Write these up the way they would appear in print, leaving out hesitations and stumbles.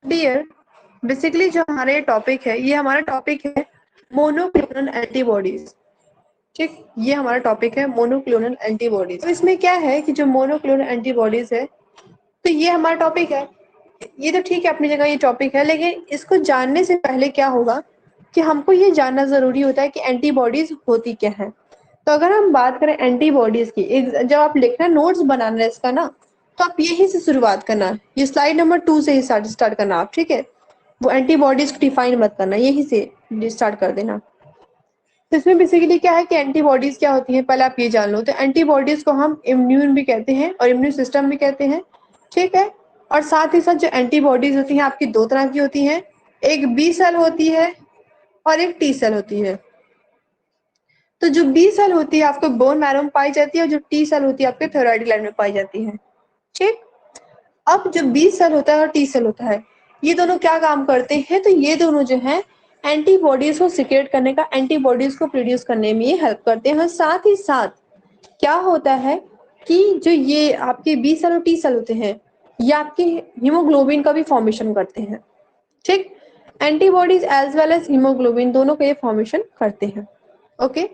Dear, basically जो हमारा ये टॉपिक है, ये हमारा टॉपिक है मोनोक्लोनल एंटीबॉडीज। ठीक, ये हमारा टॉपिक है मोनोक्लोनल एंटीबॉडीज। तो इसमें क्या है कि जो मोनोक्लोनल एंटीबॉडीज है, तो ये हमारा टॉपिक है। ये तो ठीक है, अपनी जगह ये टॉपिक है, लेकिन इसको जानने से पहले क्या होगा कि हमको ये जानना जरूरी होता है कि एंटीबॉडीज होती क्या है। तो अगर हम बात करें एंटीबॉडीज की, जब आप लिखना नोट्स बनाना है इसका ना, तो आप यही से शुरुआत करना, ये स्लाइड नंबर 2 से ही स्टार्ट करना आप, ठीक है। वो एंटीबॉडीज को डिफाइन मत करना, यही से स्टार्ट कर देना। तो इसमें बेसिकली क्या है कि एंटीबॉडीज क्या होती है, पहले आप ये जान लो। तो एंटीबॉडीज को हम इम्यून भी कहते हैं और इम्यून सिस्टम भी कहते हैं, ठीक है। और साथ ही साथ जो एंटीबॉडीज होती हैं आपकी दो तरह की होती हैं, एक बी सेल होती है और एक टी सेल होती है। तो जो बी सेल होती है आपको बोन मैरो में पाई जाती है, और जो टी सेल होती है आपके थायराइड ग्लैंड में पाई जाती है, ठीक। अब जो बी सेल होता है और टी सेल होता है, ये दोनों क्या काम करते हैं, तो ये दोनों जो है एंटीबॉडीज को सिक्रेट करने का, एंटीबॉडीज को प्रोड्यूस करने में ये हेल्प करते हैं। और साथ ही साथ क्या होता है कि जो ये आपके बी सेल और टी सेल होते हैं, ये आपके हीमोग्लोबिन का भी फॉर्मेशन करते हैं, ठीक। Antibodies as well as haemoglobin दोनों का ये फॉर्मेशन करते हैं, ओके।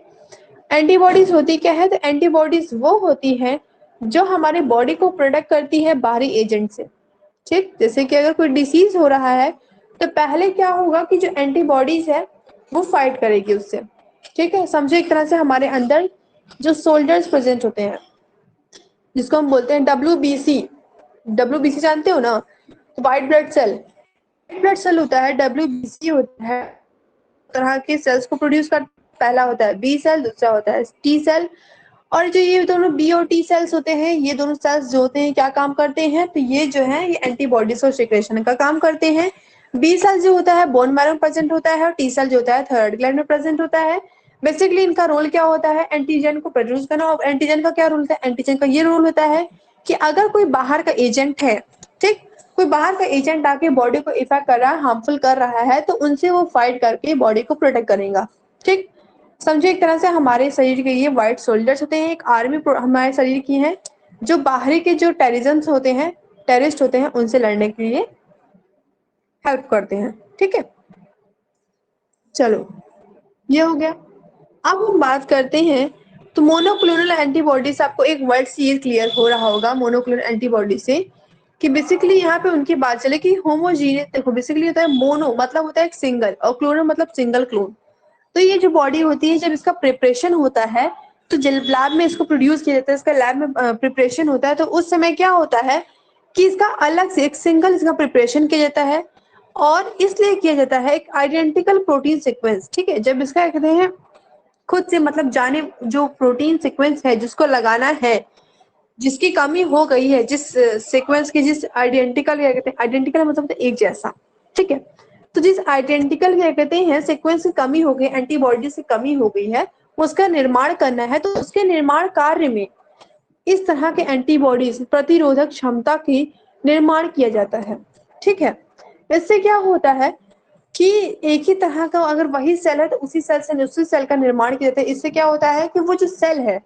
एंटीबॉडीज होती क्या है, तो एंटीबॉडीज वो होती है जो हमारे बॉडी को प्रोटेक्ट करती है बाहरी एजेंट से, ठीक। जैसे कि अगर कोई डिसीज हो रहा है, तो पहले क्या होगा कि जो एंटीबॉडीज है वो फाइट करेगी उससे, ठीक है। समझो एक तरह से हमारे अंदर जो सोल्जर्स प्रेजेंट होते हैं, जिसको हम बोलते हैं WBC। WBC जानते हो ना, तो व्हाइट ब्लड सेल होता है, WBC होता है तरह के सेल्स को प्रोड्यूस कर। पहला होता है बी सेल, दूसरा होता है टी सेल। और जो ये दोनों बी और टी सेल्स होते हैं, ये दोनों सेल्स जो होते हैं क्या काम करते हैं, तो ये जो है ये एंटीबॉडीज और सिक्रेशन का काम करते हैं। बी सेल जो होता है बोन मैरो में प्रेजेंट होता है, और टी सेल जो होता है थायराइड ग्लैंड में प्रेजेंट होता है। बेसिकली इनका रोल क्या होता है, एंटीजन को प्रोड्यूस करना। और एंटीजन का क्या रोल होता है, एंटीजन का ये रोल होता है कि अगर कोई बाहर का एजेंट है, ठीक, कोई बाहर का एजेंट आके बॉडी को इफेक्ट कर रहा है, हार्मफुल कर रहा है, तो उनसे वो फाइट करके बॉडी को प्रोटेक्ट करेगा, ठीक। समझो एक तरह से हमारे शरीर के ये व्हाइट सोल्जर्स होते हैं, एक आर्मी हमारे शरीर की है, जो बाहरी के जो टेररिज्म होते हैं, टेररिस्ट होते हैं, उनसे लड़ने के लिए हेल्प करते हैं, ठीक है। चलो, ये हो गया। अब हम बात करते हैं, तो मोनोक्लोनल एंटीबॉडी आपको एक वर्ड से ये क्लियर हो रहा होगा मोनोक्लोनल एंटीबॉडी से, कि बेसिकली यहाँ पे उनकी बात चले कि होमोजीनियस। देखो बेसिकली होता है मोनो मतलब होता है एक सिंगल, और क्लोनल मतलब सिंगल क्लोन। तो ये जो बॉडी होती है, जब इसका प्रिपरेशन होता है, तो जब लैब में इसको प्रोड्यूस किया जाता है, इसका लैब में प्रिपरेशन होता है, तो उस समय क्या होता है कि इसका अलग से एक सिंगल इसका प्रिपरेशन किया जाता है। और इसलिए किया जाता है एक आइडेंटिकल प्रोटीन सीक्वेंस, ठीक है। जब इसका कहते हैं खुद से मतलब जाने जो प्रोटीन सीक्वेंस है जिसको लगाना है, जिसकी कमी हो गई है, जिस सीक्वेंस की, जिस आइडेंटिकल क्या कहते हैं, आइडेंटिकल मतलब एक जैसा, ठीक है। तो जिस आइडेंटिकल क्या कहते हैं सीक्वेंस की कमी हो गई, एंटीबॉडी से कमी हो गई है, उसका निर्माण करना है, तो उसके निर्माण कार्य में इस तरह के एंटीबॉडीज प्रतिरोधक क्षमता की निर्माण किया जाता है, ठीक है। इससे क्या होता है कि एक ही तरह का अगर वही सेल है, तो उसी सेल से दूसरी सेल का निर्माण किया जाता है। इससे क्या होता है कि वो जो सेल है,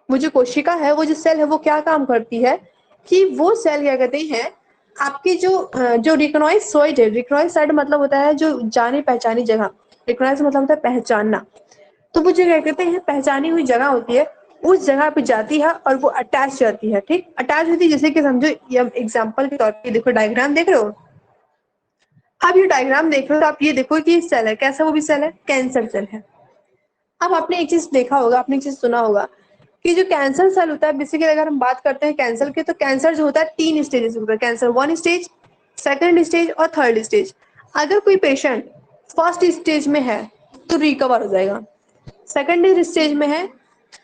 वो जो कोशिका है, वो जो सेल है, वो क्या काम करती है कि वो सेल क्या कहते हैं, आपकी जो रिकॉग्नाइज्ड है, रिकॉग्नाइज्ड मतलब होता है जो जाने पहचानी जगह, रिकॉग्नाइज मतलब होता है पहचानना। तो वो जो क्या कहते हैं पहचानी हुई जगह होती है, उस जगह पे जाती है और वो अटैच जाती है, ठीक, अटैच होती है। जैसे कि समझो ये एग्जांपल के तौर पे देखो, डायग्राम देख रहे हो आप, ये डायग्राम देख रहे हो, तो आप ये देखो कि सेल है, कैसा वो भी सेल है, कैंसर सेल है। अब आपने एक चीज देखा होगा, आपने एक चीज सुना होगा कि जो कैंसर सेल होता है, बेसिकली अगर हम बात करते हैं कैंसर की, तो कैंसर जो होता है 3 स्टेजेस होता है, कैंसर 1 स्टेज, सेकंड स्टेज और थर्ड स्टेज। अगर कोई पेशेंट फर्स्ट स्टेज में है तो रिकवर हो जाएगा, सेकंड स्टेज में है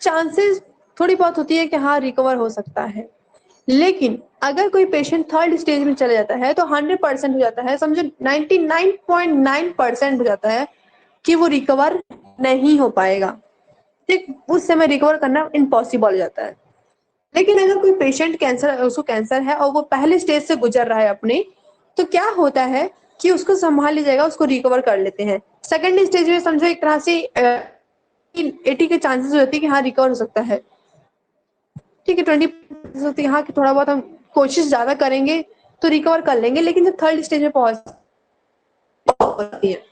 चांसेस थोड़ी बहुत होती है कि हाँ रिकवर हो सकता है। लेकिन अगर कोई पेशेंट थर्ड स्टेज में चला जाता है तो 100% हो जाता है, समझो 99.9% हो जाता है कि वो रिकवर नहीं हो पाएगा, ठीक। उस समय रिकवर करना इम्पॉसिबल हो जाता है। लेकिन अगर कोई पेशेंट कैंसर, उसको कैंसर है और वो पहले स्टेज से गुजर रहा है अपने, तो क्या होता है कि उसको संभाल लिया जाएगा, उसको रिकवर कर लेते हैं। सेकंड स्टेज में समझो एक तरह से 80 के चांसेस होती है कि हाँ रिकवर हो सकता है, ठीक है। 20 होती है हाँ कि थोड़ा बहुत हम कोशिश ज्यादा करेंगे तो रिकवर कर लेंगे, लेकिन जब थर्ड स्टेज में पहुंचती है,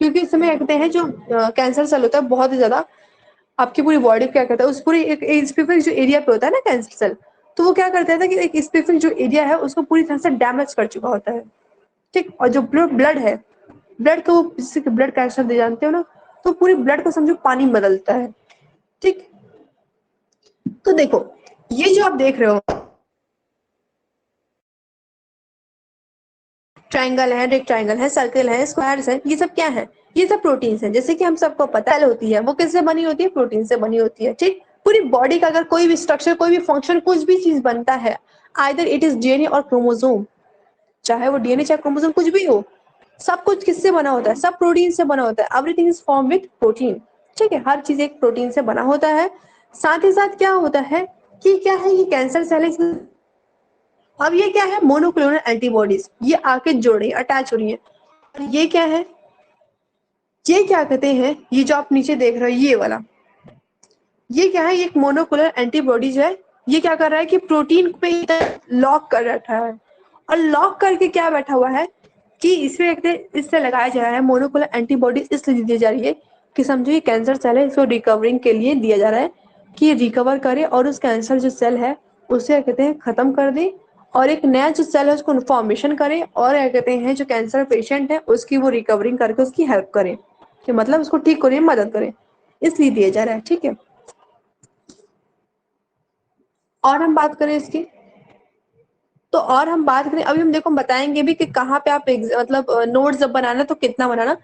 क्योंकि इस समय कहते हैं जो कैंसर सेल होता है बहुत ही ज्यादा आपकी पूरी बॉडी को क्या कहता है, उस पूरी एक स्पेसिफिक जो एरिया पे होता है ना कैंसर सेल, तो वो क्या करता है कि एक स्पेसिफिक जो एरिया है उसको पूरी तरह से डैमेज कर चुका होता है, ठीक। और जो ब्लड है, ब्लड को ब्लड कैंसर दे जानते हो ना, तो पूरी ब्लड को समझो पानी में बदलता है, ठीक। तो देखो ये जो आप देख रहे हो ट्रायंगल है, रेक्टेंगल है, सर्कल है, स्क्वायर्स है, ये सब क्या है, ये सब प्रोटीन्स हैं। जैसे कि हम सबको पता है होती है, वो किससे बनी होती है, प्रोटीन से बनी होती है, ठीक। पूरी बॉडी का अगर कोई भी स्ट्रक्चर, कोई भी फंक्शन, कुछ भी चीज बनता है, आइदर इट इज डीएनए और क्रोमोसोम, चाहे वो डीएनए चाहे क्रोमोसोम कुछ भी हो, सब कुछ किससे बना होता है, सब प्रोटीन से बना होता है। Everything is form with protein, ठीक है, हर चीज एक प्रोटीन से बना होता है। साथ ही साथ क्या होता है कि क्या है, ये कैंसर सेल, अब ये क्या है, मोनोक्लोनल एंटीबॉडीज, ये आके जुड़ रही है, अटैच हो रही है। और ये क्या है, ये क्या कहते हैं, ये जो आप नीचे देख रहे हो ये वाला, ये क्या है, ये एक मोनोक्लोनल एंटीबॉडीज है। ये क्या कर रहा है कि प्रोटीन पे लॉक कर रखा है, और लॉक करके क्या बैठा हुआ है कि इसमें इससे लगाया जा रहा है मोनोक्लोनल एंटीबॉडीज, इसलिए दी जा रही है कि समझो ये कैंसर सेल है, इसको रिकवरिंग के लिए दिया जा रहा है कि ये रिकवर करे और उस कैंसर जो सेल है उसे कहते हैं खत्म कर दे, और एक नया जो सेल है उसको फॉर्मेशन करे, और क्या कहते हैं जो कैंसर पेशेंट है उसकी वो रिकवरिंग करके उसकी हेल्प करे, कि मतलब उसको ठीक करने में मदद करे, इसलिए दिया जा रहा है, ठीक है। और हम बात करें इसकी, तो और हम बात करें, अभी हम देखो बताएंगे भी कि कहाँ पे आप मतलब नोट्स जब बनाना तो कितना बनाना,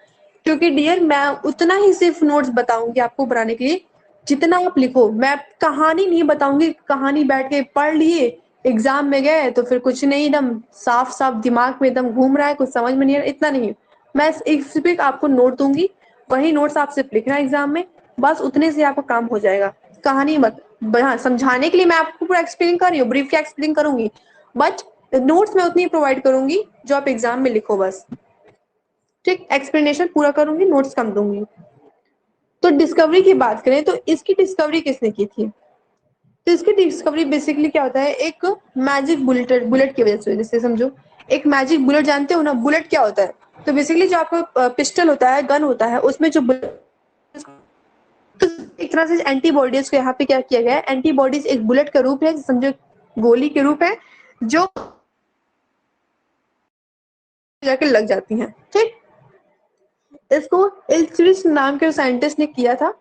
क्योंकि डियर मैं उतना ही सिर्फ नोट्स बताऊंगी आपको बनाने के लिए जितना आप लिखो। मैं कहानी नहीं बताऊंगी, कहानी बैठ के पढ़ लिए, एग्जाम में गए तो फिर कुछ नहीं, एकदम साफ साफ दिमाग में एकदम घूम रहा है, कुछ समझ में नहीं आ रहा, इतना नहीं। मैं एक सिर्फ आपको नोट दूंगी, वही नोट्स आप सिर्फ लिखना एग्जाम में, बस उतने से आपका काम हो जाएगा। कहानी मत, हाँ समझाने के लिए मैं आपको पूरा एक्सप्लेन कर रही हूँ, ब्रीफ क्या एक्सप्लेन करूंगी, बट नोट्स मैं उतनी प्रोवाइड करूंगी जो आप एग्जाम में लिखो बस, ठीक। एक्सप्लेनेशन पूरा करूंगी, नोट्स कम दूंगी। तो डिस्कवरी की बात करें तो इसकी डिस्कवरी किसने की थी, तो इसकी डिस्कवरी बेसिकली क्या होता है, एक मैजिक बुलेट, बुलेट की वजह से, जैसे समझो एक मैजिक बुलेट, जानते हो ना बुलेट क्या होता है, तो बेसिकली जो आपका पिस्टल होता है, गन होता है, उसमें जो तो एक तरह से एंटीबॉडीज को यहाँ पे क्या किया गया है, एंटीबॉडीज एक बुलेट का रूप है, समझो गोली के रूप है, जो जाके लग जाती हैं, ठीक। इसको इल्स्ट्रिच नाम के साइंटिस्ट ने किया था,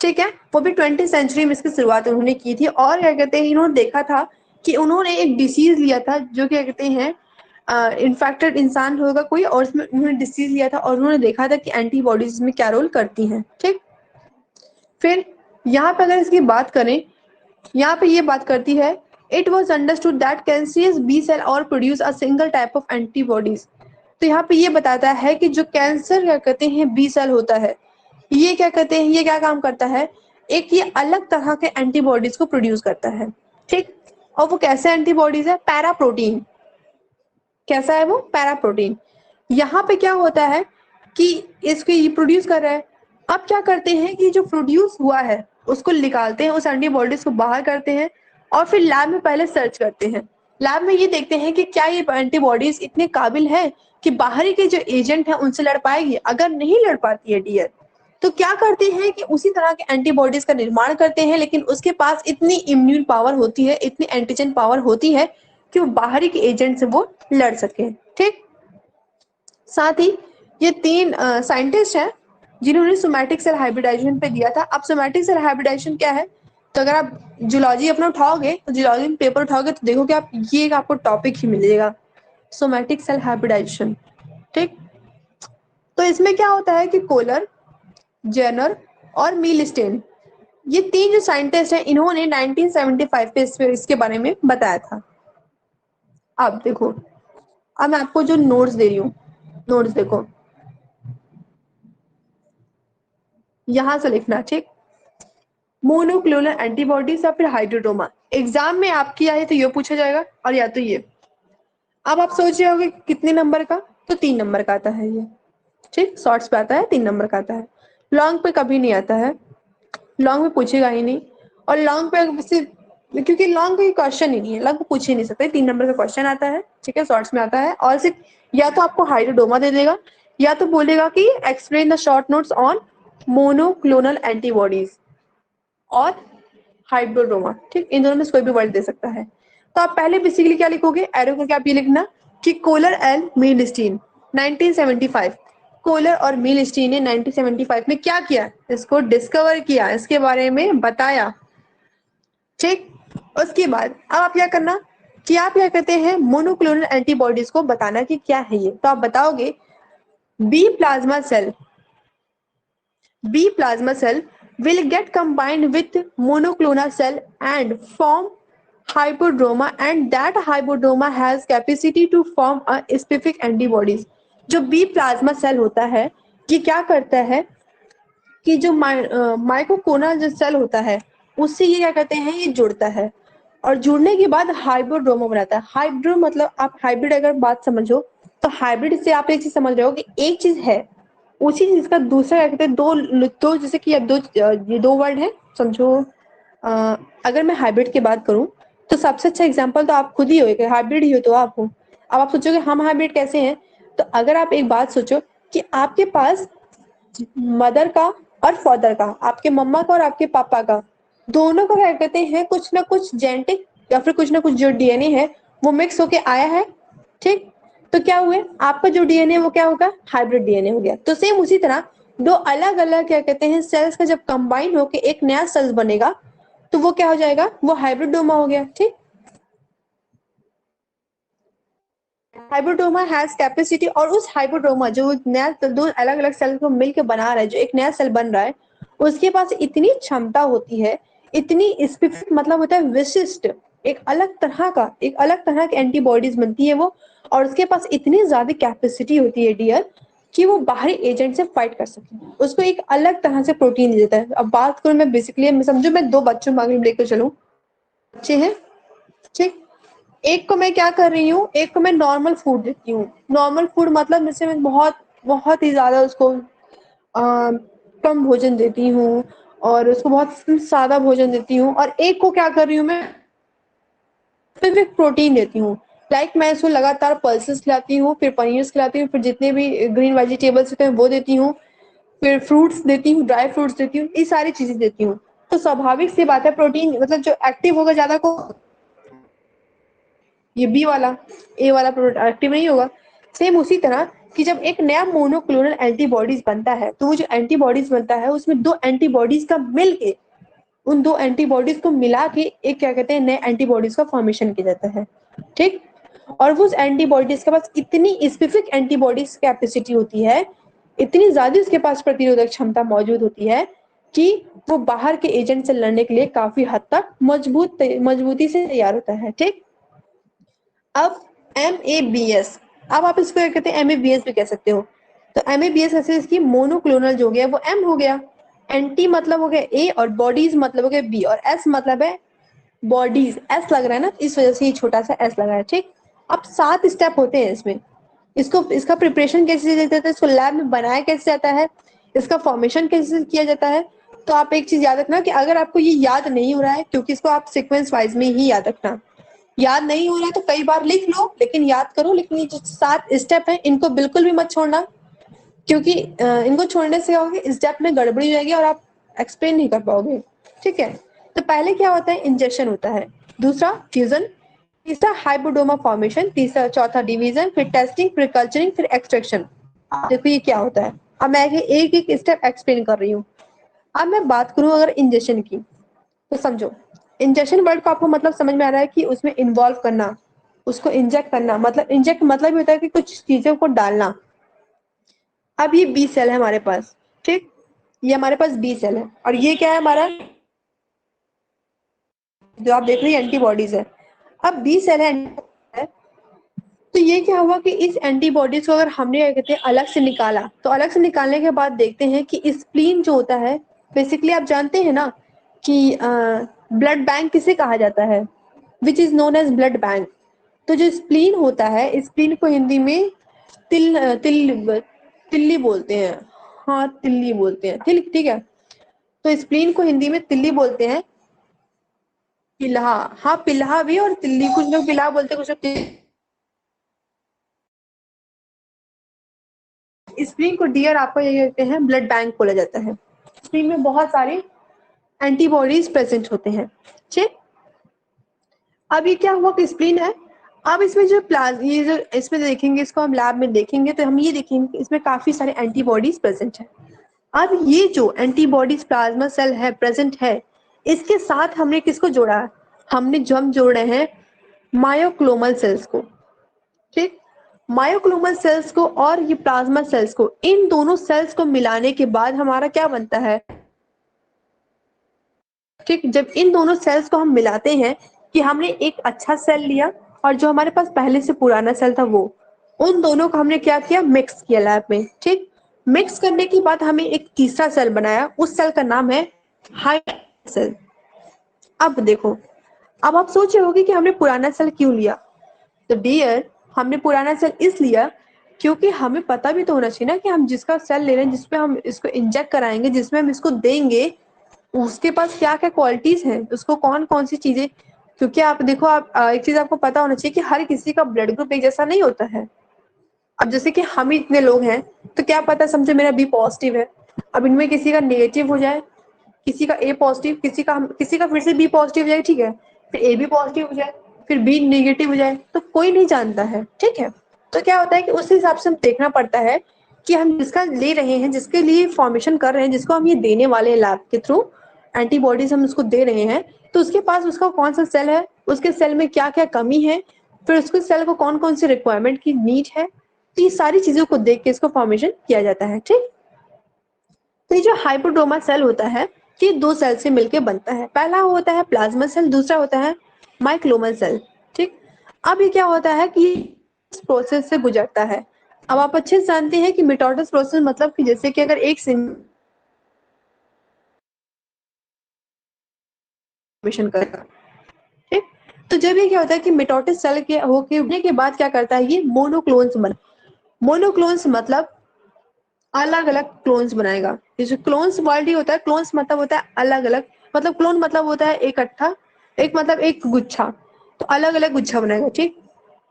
ठीक है, वो भी 20वीं सेंचुरी में इसकी शुरुआत उन्होंने की थी। और क्या कहते हैं, इन्होंने देखा था कि उन्होंने एक डिसीज लिया था जो क्या कहते हैं इन्फेक्टेड इंसान होगा कोई, और उसमें उन्होंने डिसीज लिया था और उन्होंने देखा था कि एंटीबॉडीज में क्या रोल करती हैं, ठीक। फिर यहाँ पे अगर इसकी बात करें, यहाँ पे ये बात करती है, it was understood that cancerous B cell और produce a single type of antibodies. तो यहाँ पे ये बताता है कि जो कैंसर क्या कहते हैं बी सेल होता है, ये क्या कहते हैं, ये क्या काम करता है, एक ये अलग तरह के एंटीबॉडीज को प्रोड्यूस करता है, ठीक। और वो कैसे एंटीबॉडीज है, पैरा प्रोटीन, कैसा है वो, पैरा प्रोटीन। यहाँ पे क्या होता है कि इसको ये प्रोड्यूस कर रहा है, अब क्या करते हैं कि जो प्रोड्यूस हुआ है उसको निकालते हैं, उस एंटीबॉडीज को बाहर करते हैं, और फिर लैब में पहले सर्च करते हैं। लैब में ये देखते हैं कि क्या ये एंटीबॉडीज इतने काबिल है कि बाहरी के जो एजेंट है उनसे लड़ पाएगी, अगर नहीं लड़ पाती है डियर, तो क्या करते हैं कि उसी तरह के एंटीबॉडीज का निर्माण करते हैं, लेकिन उसके पास इतनी इम्यून पावर होती है, इतनी एंटीजन पावर होती है कि वो बाहरी के एजेंट से वो लड़ सके, ठीक। साथ ही ये तीन साइंटिस्ट हैं जिन्होंने सोमैटिक सेल हाइब्रिडाइजेशन पे दिया था। अब सोमैटिक सेल हाइब्रिडाइजेशन क्या है, तो अगर आप जूलॉजी अपना उठाओगे, तो जूलॉजी में पेपर उठाओगे तो देखोगे आप, ये एक आपको टॉपिक ही मिलेगा, सोमैटिक सेल हाइब्रिडाइजेशन, ठीक। तो इसमें क्या होता है कि कोलर, जेनर और मिलस्टेन, ये तीन जो साइंटिस्ट हैं इन्होंने 1975 पे इसके बारे में बताया था। अब देखो, अब मैं आपको जो नोट्स दे रही हूँ, नोट्स देखो, यहां से लिखना, ठीक। मोनोक्लोनल एंटीबॉडीज या फिर हाइड्रोडोमा, एग्जाम में आपकी आए तो ये पूछा जाएगा और या तो ये। अब आप सोच रहे होगे कितने नंबर का, तो 3 नंबर का आता है ये, ठीक। शॉर्ट्स पे आता है 3 नंबर का आता है, लॉन्ग पे कभी नहीं आता है, लॉन्ग में पूछेगा ही नहीं। और लॉन्ग पे सिर्फ क्योंकि लॉन्ग कोई क्वेश्चन ही नहीं है, लॉन्ग पूछ ही नहीं सकते, 3 नंबर का क्वेश्चन आता है, ठीक है, शॉर्ट्स में आता है, और सिर्फ या तो आपको हाइब्रिडोमा दे देगा या तो बोलेगा कि explain the short notes on monoclonal antibodies और हाइब्रिडोमा, ठीक, इन दोनों में से कोई भी वर्ड दे सकता है। तो आप पहले बेसिकली क्या लिखोगे, एरो करके आप ये लिखना कि कोलर एंड मीलस्टीन 1975, कोलर और मीलस्टीन ने 1975 में क्या किया, इसको डिस्कवर किया, इसके बारे में बताया, ठीक। उसके बाद अब आप क्या करना कि आप क्या कहते हैं मोनोक्लोनल एंटीबॉडीज को बताना कि क्या है ये, तो आप बताओगे B plasma cell, B plasma cell will get combined with monoclonal cell and form hypodroma, and that hypodroma has capacity to form a specific antibodies। जो B plasma cell होता है ये क्या करता है कि जो माइक्रोकोनल जो सेल होता है उससे ये क्या कहते हैं, ये जुड़ता है, और जुड़ने के बाद हाइब्रिडोमा बनाता है। हाइब्रिड मतलब आप हाइब्रिड अगर बात समझो तो हाइब्रिड से आप एक चीज समझ रहे हो कि एक चीज है उसी चीज का दूसरा क्या कहते हैं, दो जैसे कि अब ये दो वर्ड है समझो। अगर मैं हाइब्रिड की बात करूं तो सबसे अच्छा एग्जांपल तो आप खुद ही हो, हाइब्रिड ही हो तो आप हो। अब आप सोचोगे हम हाइब्रिड कैसे हैं, तो अगर आप एक बात सोचो कि आपके पास मदर का और फादर का, आपके मम्मा का और आपके पापा का, दोनों का क्या कहते हैं कुछ ना कुछ जेनेटिक या फिर कुछ ना कुछ जो डीएनए है वो मिक्स होके आया है, ठीक। तो क्या हुए आपका जो डीएनए वो क्या होगा, हाइब्रिड डीएनए हो गया। तो सेम उसी तरह दो अलग अलग क्या कहते हैं सेल्स का जब कंबाइन होके एक नया सेल्स बनेगा तो वो क्या हो जाएगा, वो हाइब्रिडोमा हो गया, ठीक। हाइब्रिडोमा हैज कैपेसिटी, और उस हाइब्रिडोमा जो नया दो अलग अलग सेल को मिलकर बना रहा है, जो एक नया सेल बन रहा है, उसके पास इतनी क्षमता होती है, इतनी स्पेसिफिक मतलब होता है विशिष्ट, एक अलग तरह की एंटीबॉडीज बनती है वो, और उसके पास इतनी ज्यादा कैपेसिटी होती है डियर कि वो बाहरी एजेंट से फाइट कर सके, उसको एक अलग तरह से प्रोटीन देता है। अब बात करूं मैं बेसिकली, समझो मैं दो बच्चों को लेकर चलूं, बच्चे हैं, ठीक। एक को मैं क्या कर रही हूँ, एक को मैं नॉर्मल फूड देती हूँ। नॉर्मल फूड मतलब जैसे मैं बहुत बहुत ही ज्यादा उसको कम भोजन देती हूँ और उसको बहुत सादा भोजन देती हूँ, और एक को क्या कर रही हूँ मैं स्पेसिफिक प्रोटीन देती हूँ। लाइक मैं इसको लगातार पल्सेस खिलाती हूँ, फिर पनीर खिलाती हूँ, फिर जितने भी ग्रीन वेजिटेबल्स होते हैं वो देती हूँ, फिर फ्रूट्स देती हूँ, ड्राई फ्रूट्स देती हूँ, ये सारी चीजें देती हूँ। तो स्वाभाविक सी बात है प्रोटीन मतलब जो एक्टिव होगा ज्यादा को, ये बी वाला, ए वाला प्रोडक्ट एक्टिव नहीं होगा। सेम उसी तरह कि जब एक नया मोनोक्लोनल एंटीबॉडीज बनता है तो वो जो एंटीबॉडीज बनता है उसमें दो एंटीबॉडीज का मिलके, उन दो एंटीबॉडीज को मिला के एक क्या कहते हैं नए एंटीबॉडीज का फॉर्मेशन किया जाता है, ठीक। और वो एंटीबॉडीज के पास इतनी स्पेसिफिक एंटीबॉडीज कैपेसिटी होती है, इतनी ज्यादा उसके पास प्रतिरोधक क्षमता मौजूद होती है कि वो बाहर के एजेंट से लड़ने के लिए काफी हद तक मजबूती से तैयार होता है, ठीक। अब MABS, अब आप इसको क्या कहते हैं MABS भी कह सकते हो। तो MABS ऐसे इसकी मोनोक्लोनल जो हो गया वो M हो गया, एंटी मतलब हो गया A और बॉडीज मतलब हो गया B, और S मतलब है बॉडीज, S लग रहा है ना, इस वजह से ये छोटा सा S लगा है, ठीक। अब 7 स्टेप होते हैं इसमें, इसको इसका प्रिपरेशन कैसे किया जाता है, इसको लैब में बनाया कैसे जाता है, इसका फॉर्मेशन कैसे किया जाता है। तो आप एक चीज याद रखना कि अगर आपको ये याद नहीं हो रहा है, क्योंकि इसको आप सीक्वेंस वाइज में ही याद रखना, याद नहीं हो रहा है तो कई बार लिख लो लेकिन याद करो, लेकिन ये जो 7 स्टेप है इनको बिल्कुल भी मत छोड़ना, क्योंकि इनको छोड़ने से क्या होगा, स्टेप में गड़बड़ी हो जाएगी और आप एक्सप्लेन नहीं कर पाओगे, ठीक है। तो पहले क्या होता है, इंजेक्शन होता है, दूसरा फ्यूजन, तीसरा हाइब्रिडोमा फॉर्मेशन, तीसरा चौथा डिवीजन, फिर टेस्टिंग, फिर कल्चरिंग, फिर एक्सट्रैक्शन। देखो ये क्या होता है, अब मैं एक एक स्टेप एक्सप्लेन कर रही हूँ। अब मैं बात करूं अगर इंजेक्शन की, तो समझो इंजेक्शन वर्ड को आपको मतलब समझ में आ रहा है कि उसमें इन्वॉल्व करना, उसको इंजेक्ट करना, मतलब इंजेक्ट मतलब होता है कि कुछ चीजों को डालना। अब ये बी सेल है हमारे पास, ठीक, ये हमारे पास बी सेल है, और ये क्या है हमारा, जो आप देख रहे हैं एंटीबॉडीज है। अब बी सेल है, तो ये क्या हुआ कि इस एंटीबॉडीज को अगर हमने क्या कहते हैं अलग से निकाला, तो अलग से निकालने के बाद देखते हैं कि स्प्लीन जो होता है, बेसिकली आप जानते हैं ना कि ब्लड बैंक किसे कहा जाता है, which is known as blood bank. तो जो स्प्लीन होता है, स्प्लीन को हिंदी में तिल्ली बोलते हैं, हाँ तिल्ली बोलते हैं, ठीक ठीक है। तो स्प्लीन को हिंदी में तिल्ली बोलते हैं, पिल्हा, हाँ पिल्हा भी और तिल्ली, कुछ लोग पिल्हा बोलते हैं, कुछ लोग स्प्लीन को डियर आपको ये कहते हैं ब्लड बैंक बोला जाता है। स्प्लीन में बहुत सारे एंटीबॉडीज प्रेजेंट होते हैं। ठीक, अब ये क्या हुआ कि स्प्लीन है। अब इसमें जो ये जो इसमें देखेंगे, इसको हम लैब में देखेंगे तो हम ये देखेंगे इसमें काफी सारे एंटीबॉडीज प्रेजेंट है। अब ये जो एंटीबॉडीज प्लाज्मा सेल है प्रेजेंट है, इसके साथ हमने किसको जोड़ा है, हम जोड़ रहे हैं मायोक्लोमल सेल्स को। ठीक, मायोक्लोमल सेल्स को और ये प्लाज्मा सेल्स को, इन दोनों सेल्स को मिलाने के बाद हमारा क्या बनता है। ठीक, जब इन दोनों सेल्स को हम मिलाते हैं कि हमने एक अच्छा सेल लिया और जो हमारे पास पहले से पुराना सेल था वो, उन दोनों को हमने क्या किया, मिक्स किया लैब में। ठीक, मिक्स करने के बाद हमें एक तीसरा सेल बनाया, उस सेल का नाम है हाई सेल। अब देखो, अब आप सोच रहे होगे कि हमने पुराना सेल क्यों लिया। तो डियर, हमने पुराना सेल इस लिया क्योंकि हमें पता भी तो होना चाहिए ना कि हम जिसका सेल ले रहे हैं, जिसपे हम इसको इंजेक्ट कराएंगे, जिसमें हम इसको देंगे, उसके पास क्या क्या क्वालिटीज हैं, उसको कौन कौन सी चीजें। क्योंकि आप देखो, आप एक चीज आपको पता होना चाहिए कि हर किसी का ब्लड ग्रुप एक जैसा नहीं होता है। अब जैसे कि हम ही इतने लोग हैं, तो क्या पता समझे मेरा बी पॉजिटिव है, अब इनमें किसी का नेगेटिव हो जाए, किसी का ए पॉजिटिव, किसी का फिर से बी पॉजिटिव हो जाए, ठीक है, फिर ए बी पॉजिटिव हो जाए, फिर बी नेगेटिव हो जाए, तो कोई नहीं जानता है। ठीक है, तो क्या होता है कि उस हिसाब से हम देखना पड़ता है कि हम जिसका ले रहे हैं, जिसके लिए फॉर्मेशन कर रहे हैं, जिसको हम ये देने वाले हैं लैब के थ्रू, एंटीबॉडीज हम उसको दे रहे हैं, तो उसके पास उसका कौन सा सेल है, उसके सेल में क्या क्या कमी है, फिर उसके सेल को कौन कौन सी रिक्वायरमेंट की नीड है, तो ये सारी चीजों को देख के इसको फॉर्मेशन किया जाता है। ठीक, तो ये जो हाइपोड्रोमा सेल होता है, ये दो सेल से मिलकर बनता है। पहला होता है प्लाज्मा सेल, दूसरा होता है माइक्लोमल सेल। ठीक, अब ये क्या होता है कि इस प्रोसेस से गुजरता है। अब आप अच्छे से जानते हैं कि मिटोसिस प्रोसेस मतलब कि जैसे कि अगर एक मिशन करेगा। ठीक, तो जब ये क्या होता है कि मिटोसिस सेल के होने के बाद क्या करता है, ये मोनोक्लोन्स बना। मोनोक्लोन्स मतलब अलग अलग क्लोन्स बनाएगा। जैसे क्लोन्स वर्ड ही होता है, क्लोन्स मतलब होता है अलग अलग, मतलब क्लोन मतलब होता है इकट्ठा, एक मतलब एक गुच्छा, तो अलग अलग गुच्छा बनाएगा। ठीक,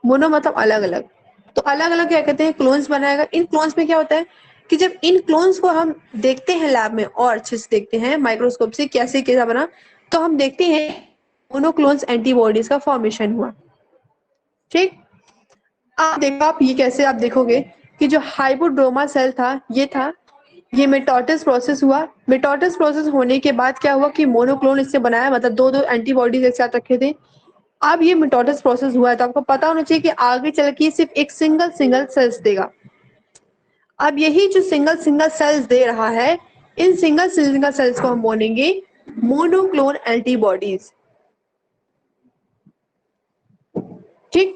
मोनो मतलब अलग अलग, तो अलग अलग क्या कहते हैं, क्लोन्स बनाएगा। इन क्लोन्स में क्या होता है कि जब इन क्लोन्स को हम देखते हैं लैब में और अच्छे से देखते हैं माइक्रोस्कोप से कैसे कैसा बना, तो हम देखते हैं मोनोक्लोन्स एंटीबॉडीज का फॉर्मेशन हुआ। ठीक, आप देखो, आप ये कैसे आप देखोगे कि जो हाइपोड्रोमा सेल था, ये मिटोसिस प्रोसेस हुआ। मिटोसिस प्रोसेस होने के बाद क्या हुआ कि मोनोक्लोन इससे बनाया, मतलब दो दो एंटीबॉडीज एक साथ रखे थे। अब ये मिटोसिस प्रोसेस हुआ है, तो आपको पता होना चाहिए कि आगे चल के सिर्फ एक सिंगल सिंगल सेल्स देगा। अब यही जो सिंगल सिंगल सेल्स दे रहा है, इन सिंगल सिंगल सेल्स को हम बोलेंगे मोनोक्लोन एंटीबॉडीज। ठीक,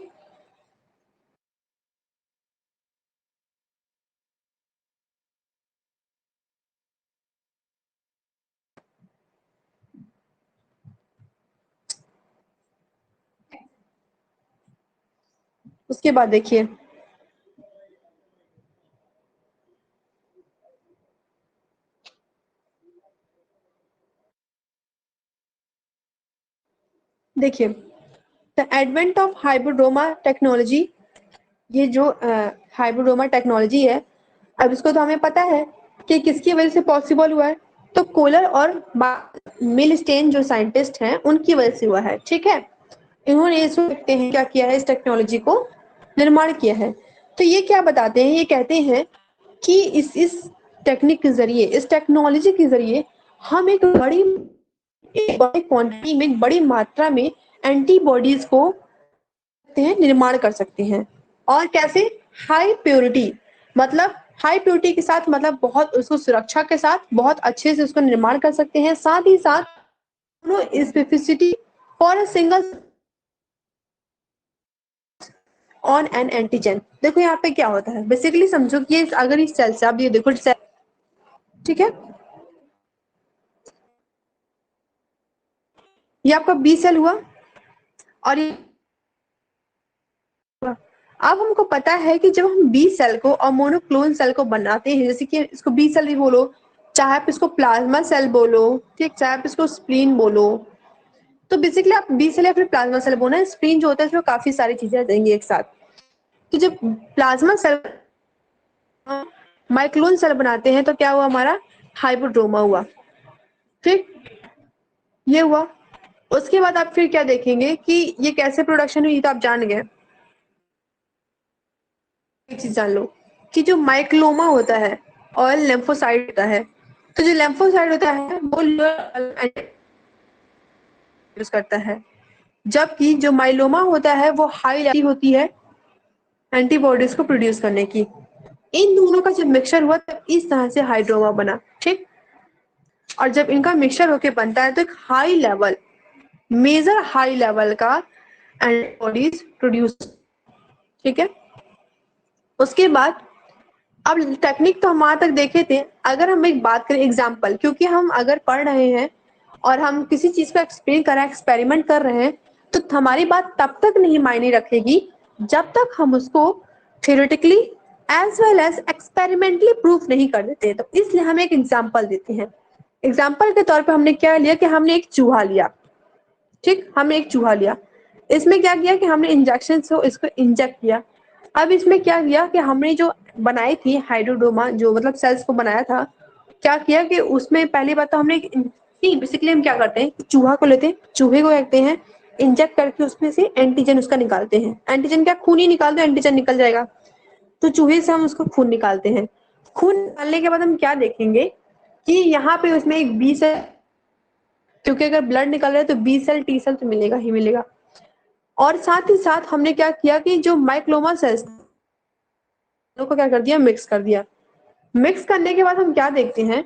उसके बाद देखिए, देखिए the advent of hybridoma technology. ये जो हाइब्रिडोमा टेक्नोलॉजी है, अब इसको तो हमें पता है कि किसकी वजह से पॉसिबल हुआ है, तो कोलर और मिलस्टेन जो साइंटिस्ट हैं उनकी वजह से हुआ है। ठीक है, इन्होंने ये सोचते हैं क्या किया है, इस टेक्नोलॉजी को निर्माण किया है। तो ये क्या बताते हैं, ये कहते हैं कि इस टेक्निक के जरिए, इस टेक्नोलॉजी के जरिए हम एक बड़ी क्वांटिटी में, बड़ी मात्रा में एंटीबॉडीज को हैं निर्माण कर सकते हैं। और कैसे, हाई प्योरिटी, मतलब हाई प्योरिटी के साथ, मतलब बहुत उसको सुरक्षा के साथ बहुत अच्छे से उसको निर्माण कर सकते हैं। साथ ही साथ specificity for a single on an antigen. देखो यहाँ पे क्या होता है, बेसिकली समझो कि ये अगर इस सेल से आप ये देखो सेल, ठीक है, ये आपका बी सेल हुआ और ये, अब हमको पता है कि जब हम बी सेल को और मोनोक्लोन सेल को बनाते हैं, जैसे कि इसको बी सेल भी बोलो, चाहे आप इसको प्लाज्मा सेल बोलो, ठीक, चाहे आप इसको स्प्लीन बोलो, तो बेसिकली आप बी सेल या फिर प्लाज्मा सेल बोलना, स्प्लीन जो होता है इसमें काफी सारी चीजें आ जाएंगी एक साथ। तो जब प्लाज्मा सेल माइक्लोन सेल बनाते हैं तो क्या हुआ, हमारा हाइपोड्रोमा हुआ, ठीक, ये हुआ। उसके बाद आप फिर क्या देखेंगे कि ये कैसे प्रोडक्शन हुई, तो आप जान गए। एक चीज जान लो कि जो माइक्लोमा होता है और लेम्फोसाइट होता है, तो जो लेम्फोसाइट होता है वो यूज करता है, जबकि जो माइलोमा होता है वो हाई होती है एंटीबॉडीज को प्रोड्यूस करने की। इन दोनों का जब मिक्सचर हुआ तब इस तरह से हाइड्रोमा बना, ठीक। और जब इनका मिक्सचर होके बनता है तो एक high level, major high level का एंटीबॉडीज प्रोड्यूस, ठीक है। उसके बाद अब टेक्निक तो हम वहां तक देखे थे। अगर हम एक बात करें एग्जाम्पल, क्योंकि हम अगर पढ़ रहे हैं और हम किसी चीज को एक्सप्लेन कर रहे हैं, एक्सपेरिमेंट कर रहे हैं, तो हमारी बात तब तक नहीं मायने रखेगी जब तक हम उसको theoretically as well as experimentally proof नहीं कर देते। तो इसलिए हम एक एग्जाम्पल देते हैं। एग्जाम्पल के तौर पे हमने क्या लिया कि हमने एक चूहा लिया, ठीक, हमने एक चूहा लिया। इसमें क्या किया कि हमने इंजेक्शन से इसको इंजेक्ट किया। अब इसमें क्या किया कि हमने जो बनाई थी हाइड्रोडोमा, जो मतलब सेल्स को बनाया था, क्या किया कि उसमें पहली बात तो हमने बेसिकली हम क्या करते हैं, चूहा को लेते हैं, चूहे को रखते हैं, इंजेक्ट करके उसमें से एंटीजन उसका निकालते हैं। एंटीजन क्या, खून ही निकाल दो एंटीजन निकल जाएगा। तो चूहे से हम उसको खून निकालते हैं। खून निकालने के बाद हम क्या देखेंगे कि यहाँ पे उसमें एक बी सेल, क्योंकि अगर ब्लड निकल रहा है तो बी सेल टी सेल तो मिलेगा ही मिलेगा। और साथ ही साथ हमने क्या किया कि जो माइक्लोमा सेल्स को क्या कर दिया, मिक्स कर दिया। मिक्स करने के बाद हम क्या देखते हैं,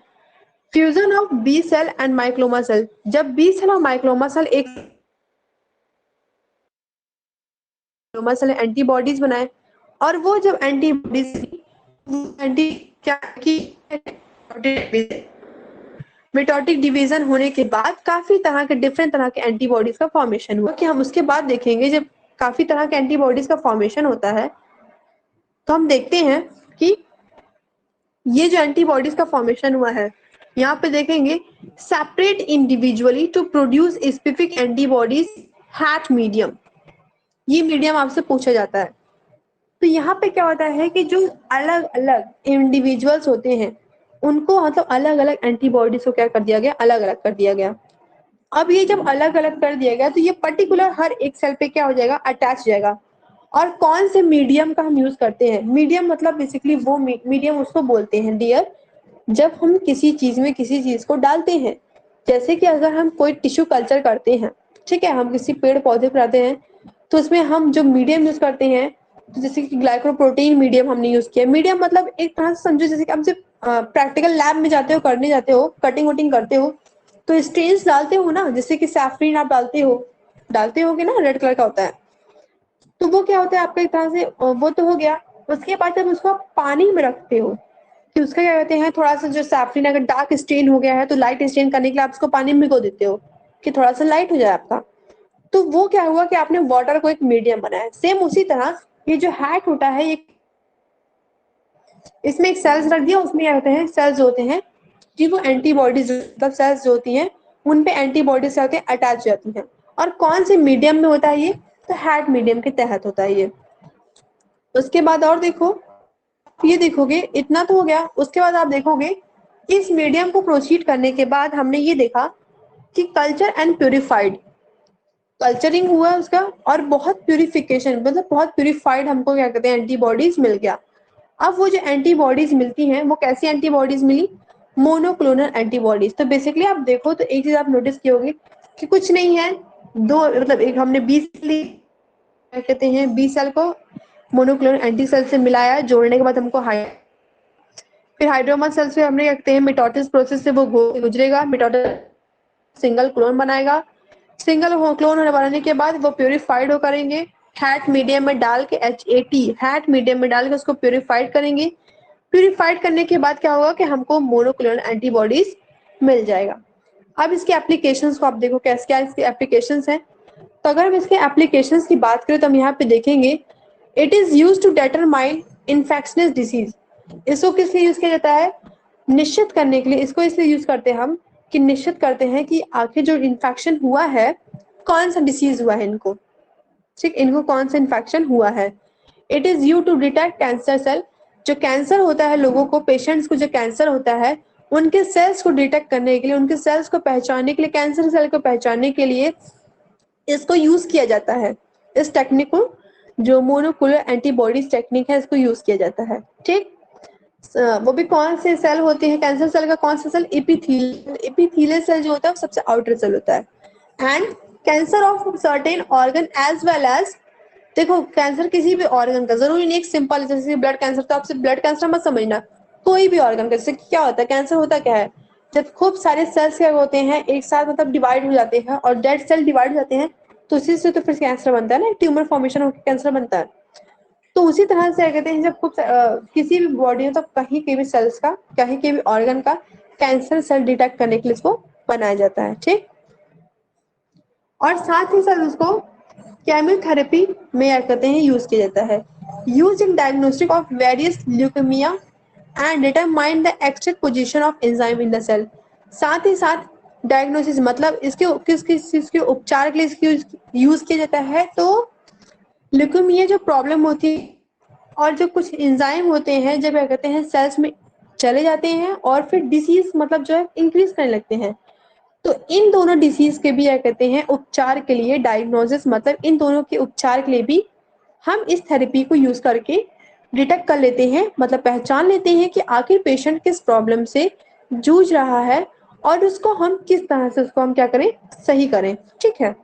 fusion of B cell and myeloma cell. जब बी सेल और माइक्लोमा सेल एक सेल एंटीबॉडीज बनाए, और वो जब एंटीबॉडीज एंटी क्या की मिटोटिक डिवीजन होने के बाद काफी तरह के डिफरेंट तरह के एंटीबॉडीज का फॉर्मेशन हुआ, कि हम उसके बाद देखेंगे जब काफी तरह के एंटीबॉडीज का फॉर्मेशन होता है तो हम देखते हैं कि ये जो एंटीबॉडीज का फॉर्मेशन हुआ है, यहाँ पे देखेंगे separate individually to produce specific antibodies HAT medium. ये मीडियम आपसे पूछा जाता है। तो यहाँ पे क्या होता है कि जो अलग अलग इंडिविजुअल्स होते हैं उनको मतलब अलग अलग एंटीबॉडीज को क्या कर दिया गया, अलग अलग कर दिया गया। अब ये जब अलग अलग कर दिया गया तो ये पर्टिकुलर हर एक सेल पे क्या हो जाएगा, अटैच हो जाएगा। और कौन से मीडियम का हम यूज करते हैं, मीडियम मतलब बेसिकली वो मीडियम उसको बोलते हैं डियर, जब हम किसी चीज में किसी चीज को डालते हैं। जैसे कि अगर हम कोई टिश्यू कल्चर करते हैं, ठीक है, हम किसी पेड़ पौधे पर आते हैं तो उसमें हम जो मीडियम यूज करते हैं, तो जैसे कि ग्लाइकोप्रोटीन मीडियम हमने यूज किया। मीडियम मतलब एक तरह से समझो जैसे कि आप जब प्रैक्टिकल लैब में जाते हो, करने जाते हो, कटिंग वटिंग करते हो, तो स्टेन्स डालते हो ना, जैसे कि सैफरीन आप डालते हो कि ना, रेड कलर का होता है। तो वो क्या होता है आपका एक तरह से, वो तो हो गया। उसके बाद जब उसको आप पानी में रखते हो कि उसका क्या कहते हैं, थोड़ा सा जो सैफरीन अगर डार्क स्टेन हो गया है तो लाइट स्टेन करने के लिए आप उसको पानी में भिगो देते हो कि थोड़ा सा लाइट हो जाए आपका। तो वो क्या हुआ कि आपने वाटर को एक मीडियम बनाया। सेम उसी तरह ये जो हैट होता है, ये इसमें एक सेल्स रख दिया, उसमें क्या होते हैं, सेल्स होते हैं कि वो एंटीबॉडीज मतलब सेल्स जो होती हैं उन पे एंटीबॉडीज क्या होती है, अटैच जाती हैं। और कौन से मीडियम में होता है ये, तो हैट मीडियम के तहत होता है ये। उसके बाद और देखो, ये देखोगे इतना तो हो गया। उसके बाद आप देखोगे इस मीडियम को प्रोसीड करने के बाद हमने ये देखा कि कल्चर एंड प्यूरिफाइड, कल्चरिंग हुआ उसका और बहुत प्यूरिफिकेशन मतलब बहुत प्यूरिफाइड हमको क्या कहते हैं, एंटीबॉडीज मिल गया। अब वो जो एंटीबॉडीज मिलती हैं वो कैसी एंटीबॉडीज मिली, मोनोक्लोनल एंटीबॉडीज। तो बेसिकली आप देखो तो एक चीज आप नोटिस की होगी कि कुछ नहीं है, दो मतलब एक हमने 20 क्या कहते हैं, 20 सेल को मोनोक्लोनल एंटी सेल से मिलाया, जोड़ने के बाद हमको फिर हाइड्रोमा सेल से हमने कहते हैं मिटोसिस प्रोसेस से वो गुजरेगा, मिटोसिस सिंगल क्लोन बनाएगा। सिंगल क्लोन होने बनाने के बाद वो प्यूरिफाइड हो करेंगे, हैट मीडियम में डाल के HAT हैट मीडियम में डाल के उसको प्यूरिफाइड करेंगे। प्यूरिफाइड करने के बाद क्या होगा कि हमको मोनोक्लोनल एंटीबॉडीज मिल जाएगा। अब इसके एप्लीकेशंस को आप देखो कैसे क्या इसके एप्लीकेशंस हैं। तो अगर हम इसके एप्लीकेशंस की बात करें तो हम यहाँ पे देखेंगे it is use to determine infectious disease. इसको किस लिए यूज किया जाता है, निश्चित करने के लिए। इसको इसलिए यूज करते हैं हम कि निश्चित करते हैं कि आखिर जो इन्फेक्शन हुआ है कौन सा डिसीज हुआ है इनको, ठीक, इनको कौन सा इन्फेक्शन हुआ है। It is use to detect cancer cell, जो कैंसर होता है लोगों को, पेशेंट्स को जो कैंसर होता है उनके सेल्स को डिटेक्ट करने के लिए, उनके सेल्स को पहचानने के लिए, कैंसर सेल को पहचानने के लिए इसको यूज किया जाता है। इस टेक्निक को, जो मोनोक्लोनल एंटीबॉडीज टेक्निक है, इसको यूज किया जाता है, ठीक। वो भी कौन से सेल होते हैं, कैंसर सेल का कौन सा सेल, एपिथेलियल, एपिथेलियल सेल जो होता है वो सबसे आउटर सेल होता है। And cancer of certain organ as well as, देखो कैंसर किसी भी ऑर्गन का, जरूरी नहीं एक सिंपल जैसे ब्लड कैंसर, तो आपसे ब्लड कैंसर मत समझना, कोई भी ऑर्गन का। जैसे क्या होता है कैंसर, होता क्या है, जब खूब सारे सेल्स क्या होते हैं एक साथ मतलब डिवाइड हो जाते हैं और डेड सेल डिवाइड हो जाते हैं, तो उसी से तो फिर कैंसर बनता है ना, ट्यूमर फॉर्मेशन होकर कैंसर बनता है। तो उसी तरह से क्या कहते हैं, जब खूब किसी भी बॉडी में, तो कहीं के भी सेल्स का, कहीं के भी ऑर्गन का कैंसर सेल डिटेक्ट करने के लिए इसको बनाया जाता है, ठीक। और साथ ही साथ उसको केमोथेरेपी में क्या कहते हैं यूज किया जाता है, use in diagnostic of various leukaemia and determine the actual position of enzyme in the cell. साथ ही साथ डायग्नोसिस मतलब इसके किस किस चीज के उपचार के लिए इसकी यूज किया जाता है, तो ल्यूकेमिया जो प्रॉब्लम होती है और जो कुछ एंजाइम होते हैं जब क्या कहते हैं सेल्स में चले जाते हैं और फिर डिसीज मतलब जो है इंक्रीज करने लगते हैं, तो इन दोनों डिसीज के भी क्या कहते हैं उपचार के लिए, डायग्नोसिस मतलब इन दोनों के उपचार के लिए भी हम इस थेरेपी को यूज करके डिटेक्ट कर लेते हैं, मतलब पहचान लेते हैं कि आखिर पेशेंट किस प्रॉब्लम से जूझ रहा है और उसको हम किस तरह से उसको हम क्या करें, सही करें, ठीक है।